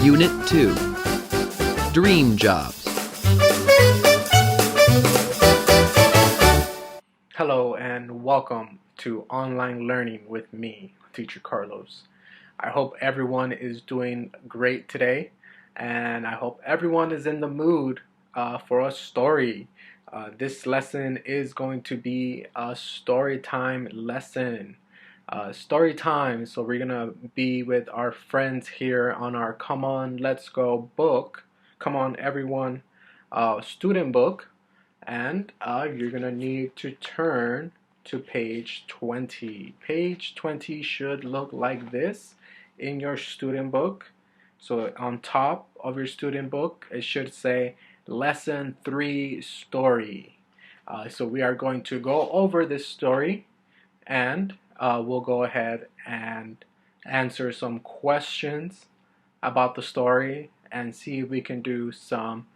Unit 2 Dream Jobs. Hello and welcome to Online Learning with me, Teacher Carlos. I hope everyone is doing great today, and I hope everyone is in the mood for a story. This lesson is going to be a story time lesson. Story time, so we're gonna be with our friends here on our Come On Let's Go book. Come on everyone, student book, and you're gonna need to turn to page 20. Page 20 should look like this in your student book. So on top of your student book it should say lesson 3 story. So we are going to go over this story, and we'll go ahead and answer some questions about the story and see if we can do some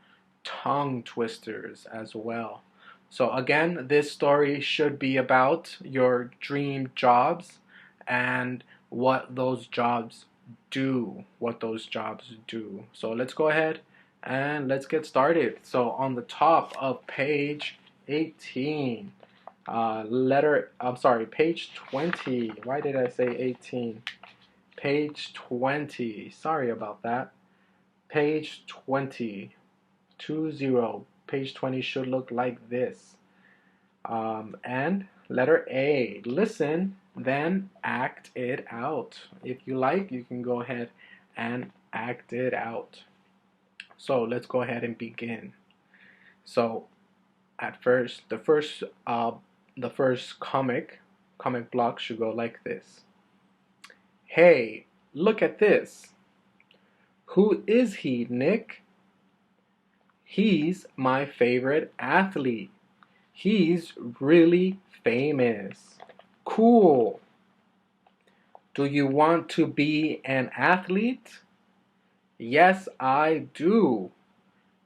tongue twisters as well. So again, this story should be about your dream jobs and what those jobs do. So let's go ahead and let's get started. So on the top of page 18, page 20. Why did I say 18? Page 20. Sorry about that. Page 20. 20. Page 20 should look like this. And letter A. Listen, then act it out. If you like, you can go ahead and act it out. So let's go ahead and begin. So at first, the first comic block should go like this. Hey, look at this. Who is he, Nick? He's my favorite athlete. He's really famous. Cool. Do you want to be an athlete? Yes, I do.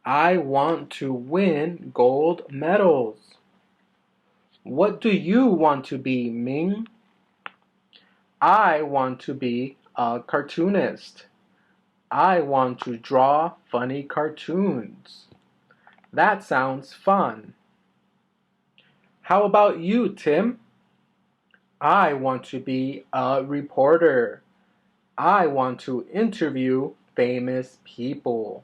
I want to win gold medals. What do you want to be, Ming? I want to be a cartoonist. I want to draw funny cartoons. That sounds fun. How about you, Tim? I want to be a reporter. I want to interview famous people.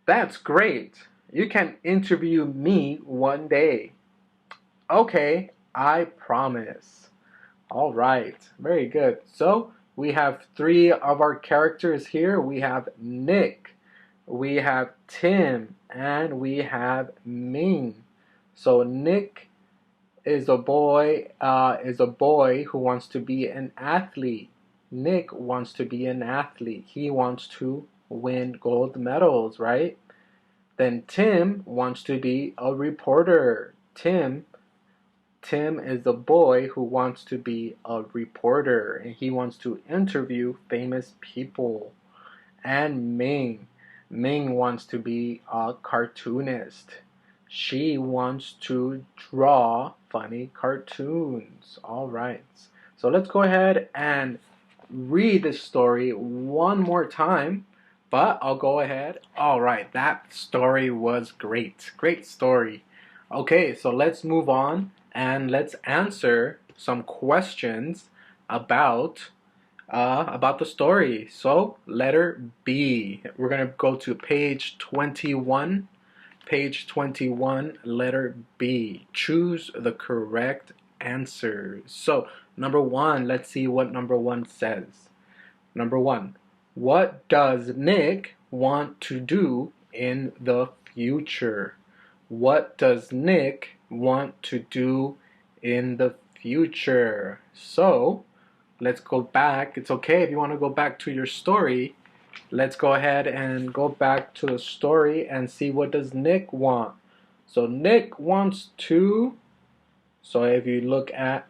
That's great. You can interview me one day. Okay, I promise. All right, very good. So we have 3 of our characters here. We have Nick, we have Tim, and we have Ming. So Nick is a boy who wants to be an athlete. Nick wants to be an athlete. He wants to win gold medals, right? Then Tim wants to be a reporter. Tim is a boy who wants to be a reporter, and he wants to interview famous people. And Ming wants to be a cartoonist. She wants to draw funny cartoons. All right. So let's go ahead and read the story one more time. But I'll go ahead. All right, that story was great. Great story. Okay, so let's move on and let's answer some questions about the story. So letter B. We're gonna go to page 21. Page 21, letter B. Choose the correct answers. So number 1, let's see what number 1 says. Number 1. What does Nick want to do in the future? What does Nick want to do in the future? So let's go back. It's okay if you want to go back to your story. Let's go ahead and go back to the story and see what does Nick want. So Nick wants to, so if you look at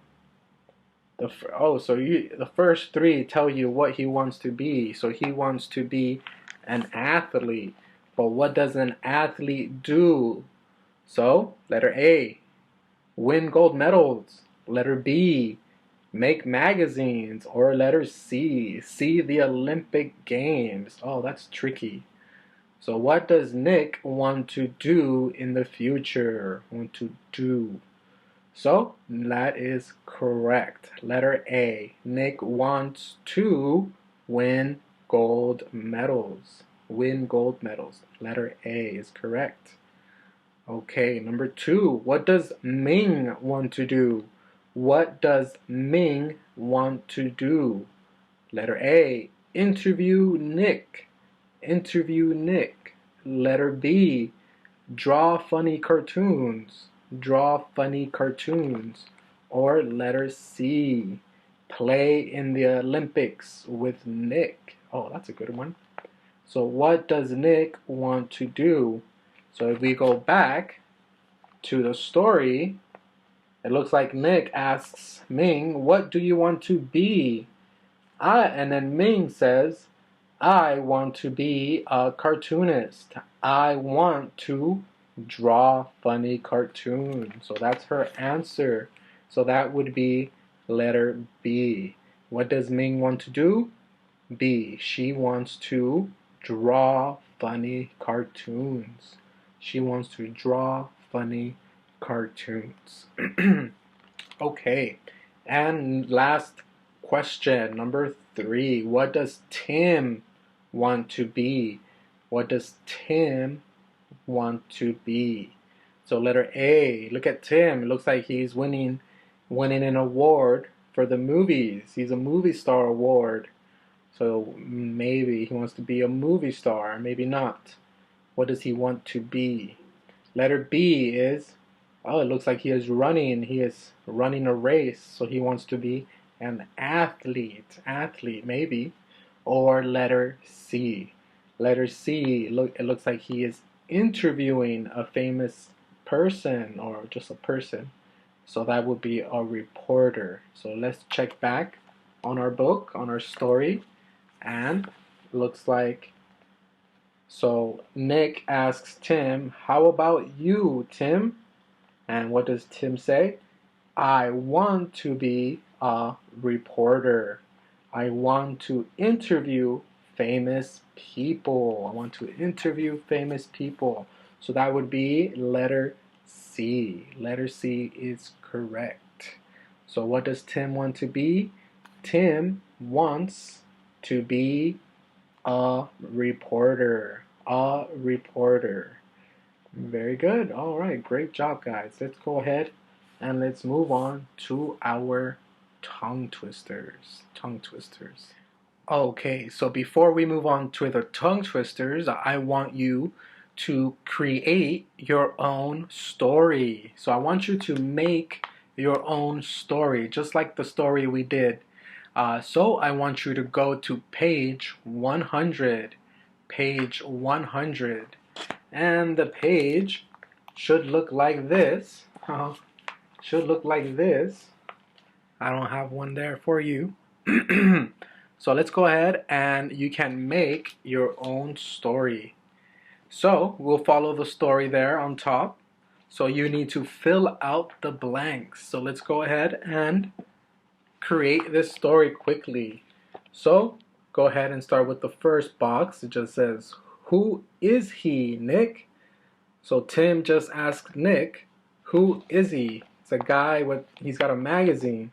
the first 3 tell you what he wants to be. So he wants to be an athlete. But what does an athlete do? So letter A, win gold medals. Letter B, Make magazines. Or letter C, see the Olympic Games. Oh, that's tricky. So what does Nick want to do in the future? Want to do. So that is correct. Letter A. Nick wants to win gold medals. Win gold medals. Letter A is correct. Okay, number 2. What does Ming want to do? What does Ming want to do? Letter A. Interview Nick. Interview Nick. Letter B. Draw funny cartoons. Draw funny cartoons. Or letter C. Play in the Olympics with Nick. Oh, that's a good one. So what does Nick want to do? So if we go back to the story, it looks like Nick asks Ming, what do you want to be? And then Ming says, I want to be a cartoonist. I want to draw funny cartoons. So that's her answer. So that would be letter B. What does Ming want to do? B. She wants to draw funny cartoons. She wants to draw funny cartoons. Okay. And last question, number 3. What does Tim want to be? What does Tim want to be? So letter A, look at Tim. It looks like he's winning an award for the movies. He's a movie star award. So maybe he wants to be a movie star, maybe not. What does he want to be? Letter B is, oh, it looks like he is running a race. So he wants to be an athlete, maybe. Or letter C. Letter C, it looks like he is interviewing a famous person or just a person. So that would be a reporter. So let's check back on our book, on our story. And looks like, so Nick asks Tim, how about you, Tim? And what does Tim say? I want to be a reporter. I want to interview famous people. I want to interview famous people. So that would be letter C. Letter C is correct. So what does Tim want to be? Tim wants to be a reporter. A reporter. Very good. All right. Great job, guys. Let's go ahead and let's move on to our tongue twisters. Tongue twisters. Okay, so before we move on to the tongue twisters, I want you to create your own story. So I want you to make your own story, just like the story we did. So I want you to go to page 100. Page 100. And the page should look like this. Should look like this. I don't have one there for you. So let's go ahead and you can make your own story. So we'll follow the story there on top. So you need to fill out the blanks. So let's go ahead and create this story quickly. So go ahead and start with the first box. It just says, who is he, Nick? So Tim just asked Nick, who is he? It's a guy he's got a magazine.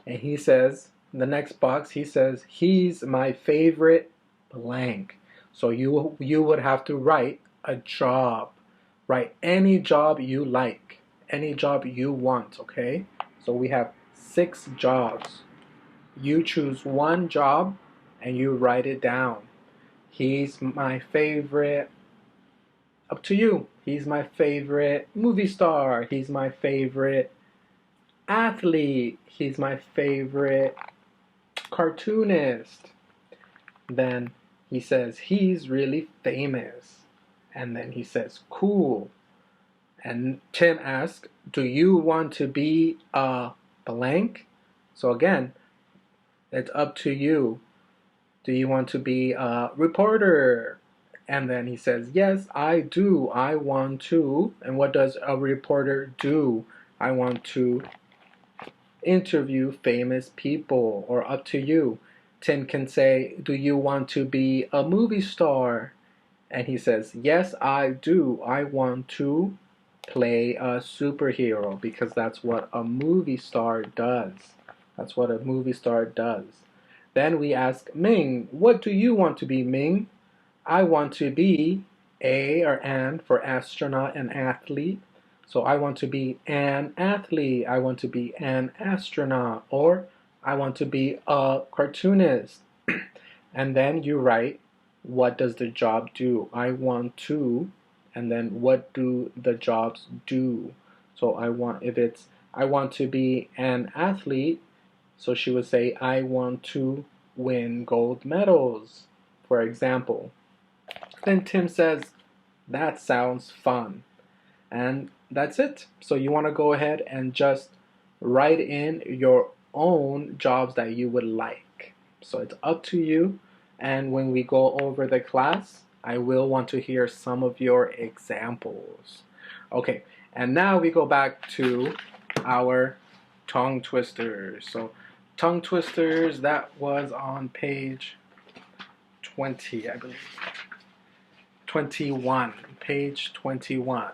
And he says, in the next box, he says, he's my favorite blank. So you would have to write a job. Write any job you like. Any job you want, okay? So we have 6 jobs. You choose one job and you write it down. He's my favorite, up to you. He's my favorite movie star. He's my favorite athlete. He's my favorite cartoonist. Then he says he's really famous. And then he says cool. And Tim asks, do you want to be a blank? So again, it's up to you. Do you want to be a reporter? And then he says, yes, I do. I want to. And what does a reporter do? I want to interview famous people, or up to you. Tim can say, do you want to be a movie star? And he says, yes, I do. I want to play a superhero because that's what a movie star does. That's what a movie star does. Then we ask Ming, what do you want to be, Ming? I want to be A or an for astronaut and athlete. So I want to be an athlete. I want to be an astronaut. Or I want to be a cartoonist. And then you write, what does the job do? I want to, and then what do the jobs do? So if it's, I want to be an athlete, so she would say, I want to win gold medals, for example. Then Tim says, that sounds fun. And that's it. So you want to go ahead and just write in your own jobs that you would like. So it's up to you. And when we go over the class, I will want to hear some of your examples. Okay, and now we go back to our tongue twisters. So tongue twisters, that was on page 20, I believe. 21, page 21.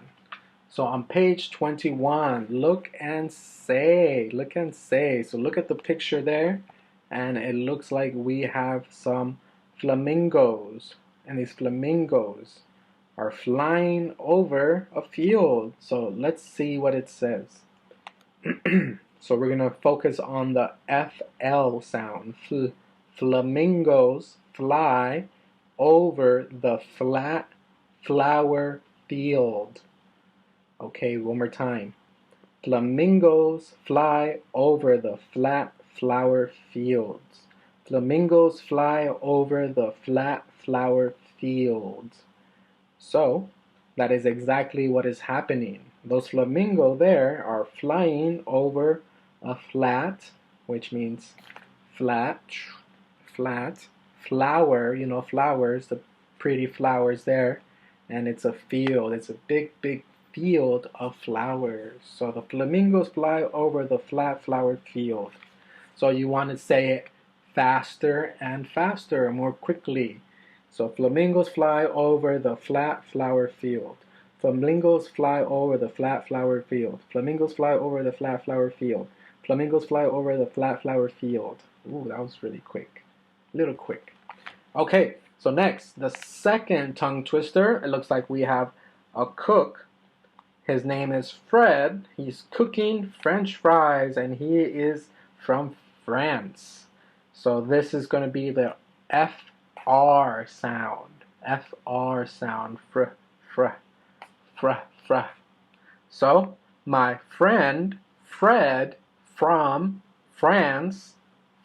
So on page 21, look and say. So look at the picture there, and it looks like we have some flamingos, and these flamingos are flying over a field. So let's see what it says. So we're going to focus on the FL sound. Flamingos fly over the flat flower field. Okay, one more time. Flamingos fly over the flat flower fields. Flamingos fly over the flat flower fields. So, that is exactly what is happening. Those flamingos there are flying over a flat, which means flat, flower, you know, flowers, the pretty flowers there, and it's a field. It's a big, big field of flowers. So the flamingos fly over the flat flower field. So you want to say it faster and faster, more quickly. So flamingos fly over the flat flower field. Flamingos fly over the flat flower field. Flamingos fly over the flat flower field. Flamingos fly over the flat flower field. Ooh, that was really quick. A little quick. Okay, so next, the second tongue twister. It looks like we have a cook. His name is Fred. He's cooking French fries, and he is from France. So this is going to be the FR sound. FR sound. Fr, fr, fr, fr. So, my friend Fred from France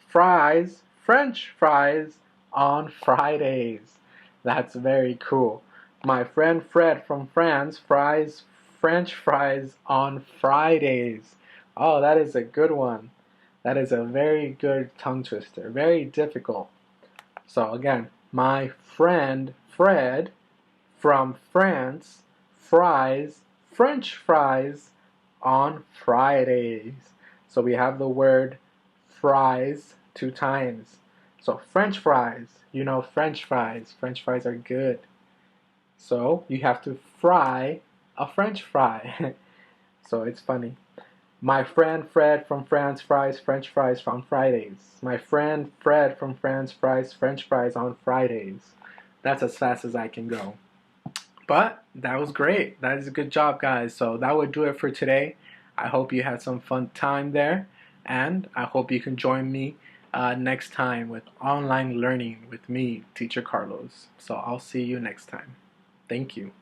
fries French fries on Fridays. That's very cool. My friend Fred from France fries French fries on Fridays. Oh, that is a good one. That is a very good tongue twister. Very difficult. So again, my friend Fred from France fries French fries on Fridays. So we have the word fries 2 times. So French fries, you know French fries. French fries are good. So you have to fry a French fry. So it's funny. My friend Fred from France fries French fries on Fridays. My friend Fred from France fries French fries on Fridays. That's as fast as I can go. But that was great. That is a good job, guys. So that would do it for today. I hope you had some fun time there. And I hope you can join me next time with online learning with me, Teacher Carlos. So I'll see you next time. Thank you.